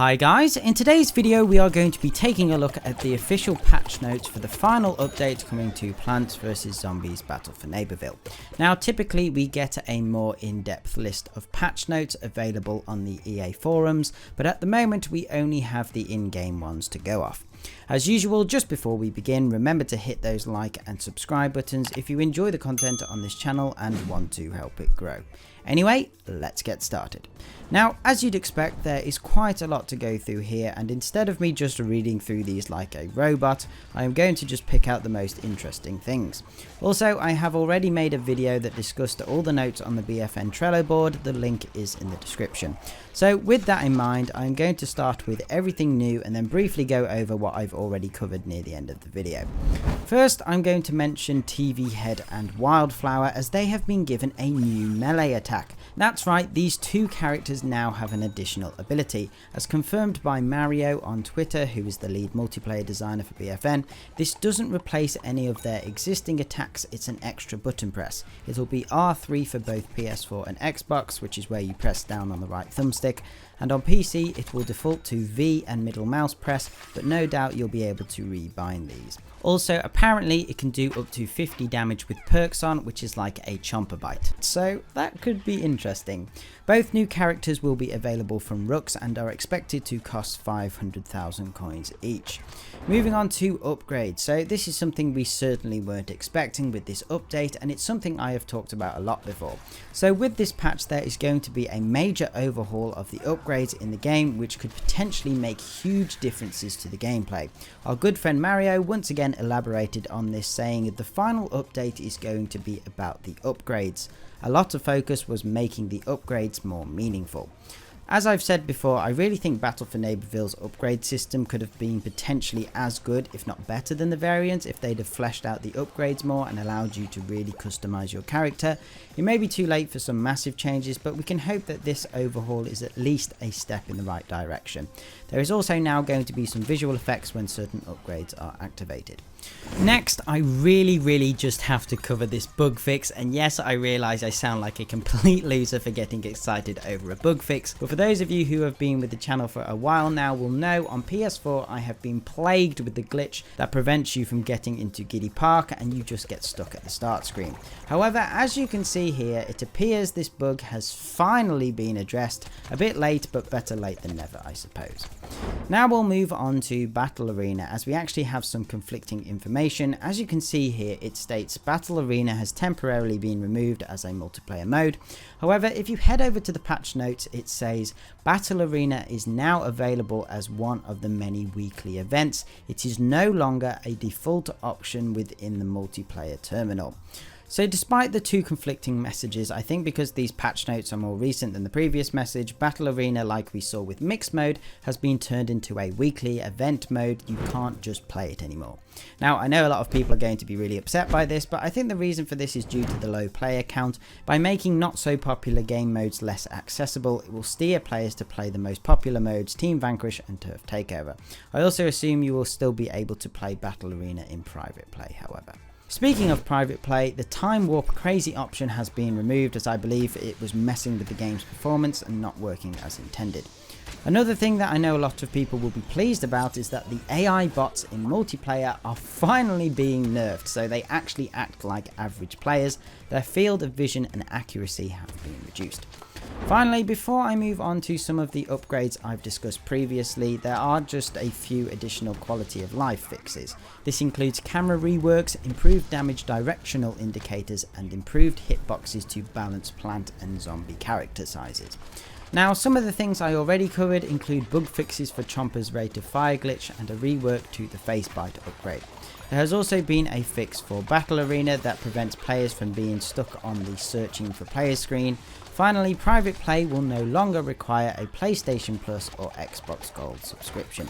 Hi guys, in today's video we are going to be taking a look at the official patch notes for the final update coming to Plants vs Zombies Battle for Neighborville. Now typically we get a more in-depth list of patch notes available on the EA forums, but at the moment we only have the in-game ones to go off. As usual, just before we begin, remember to hit those like and subscribe buttons if you enjoy the content on this channel and want to help it grow. Anyway, let's get started. Now, as you'd expect, there is quite a lot to go through here, and instead of me just reading through these like a robot, I am going to just pick out the most interesting things. Also, I have already made a video that discussed all the notes on the BFN Trello board. The link is in the description. So with that in mind, I'm going to start with everything new and then briefly go over what I've already covered near the end of the video. First, I'm going to mention PvZBFN and Wildflower, as they have been given a new melee attack. That's right, these two characters now have an additional ability. As confirmed by Mario on Twitter, who is the lead multiplayer designer for BFN, this doesn't replace any of their existing attacks, it's an extra button press. It'll be R3 for both PS4 and Xbox, which is where you press down on the right thumbstick, and on PC it will default to V and middle mouse press, but no doubt you'll be able to rebind these. Also, apparently it can do up to 50 damage with perks on, which is like a chomper bite, so that could be interesting. Both new characters will be available from Rooks and are expected to cost 500,000 coins each. Moving on to upgrades, so this is something we certainly weren't expecting with this update, and it's something I have talked about a lot before. So with this patch there is going to be a major overhaul of the upgrades in the game, which could potentially make huge differences to the gameplay. Our good friend Mario once again elaborated on this, saying the final update is going to be about the upgrades. A lot of focus was making the upgrades more meaningful. As I've said before, I really think Battle for Neighborville's upgrade system could have been potentially as good, if not better, than the variant if they'd have fleshed out the upgrades more and allowed you to really customize your character. It may be too late for some massive changes, but we can hope that this overhaul is at least a step in the right direction. There is also now going to be some visual effects when certain upgrades are activated. Next, I really just have to cover this bug fix, and yes, I realise I sound like a complete loser for getting excited over a bug fix, but for those of you who have been with the channel for a while now will know on PS4 I have been plagued with the glitch that prevents you from getting into Giddy Park and you just get stuck at the start screen. However, as you can see here, it appears this bug has finally been addressed, a bit late but better late than never, I suppose. Now we'll move on to Battle Arena, as we actually have some conflicting information. As you can see here, it states Battle Arena has temporarily been removed as a multiplayer mode. However, if you head over to the patch notes, it says Battle Arena is now available as one of the many weekly events. It is no longer a default option within the multiplayer terminal. So despite the two conflicting messages, I think because these patch notes are more recent than the previous message, Battle Arena, like we saw with mixed mode, has been turned into a weekly event mode. You can't just play it anymore. Now, I know a lot of people are going to be really upset by this, but I think the reason for this is due to the low player count. By making not so popular game modes less accessible, it will steer players to play the most popular modes, Team Vanquish and Turf Takeover. I also assume you will still be able to play Battle Arena in private play, however. Speaking of private play, the Time Warp Crazy option has been removed, as I believe it was messing with the game's performance and not working as intended. Another thing that I know a lot of people will be pleased about is that the AI bots in multiplayer are finally being nerfed, so they actually act like average players. Their field of vision and accuracy have been reduced. Finally, before I move on to some of the upgrades I've discussed previously, there are just a few additional quality of life fixes. This includes camera reworks, improved damage directional indicators, and improved hitboxes to balance plant and zombie character sizes. Now, some of the things I already covered include bug fixes for Chomper's rate of fire glitch and a rework to the face bite upgrade. There has also been a fix for Battle Arena that prevents players from being stuck on the searching for players screen. Finally, private play will no longer require a PlayStation Plus or Xbox Gold subscription.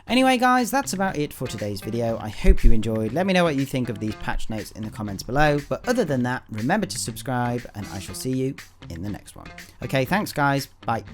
Anyway guys, that's about it for today's video. I hope you enjoyed. Let me know what you think of these patch notes in the comments below. But other than that, remember to subscribe and I shall see you in the next one. Okay, thanks guys. Bye.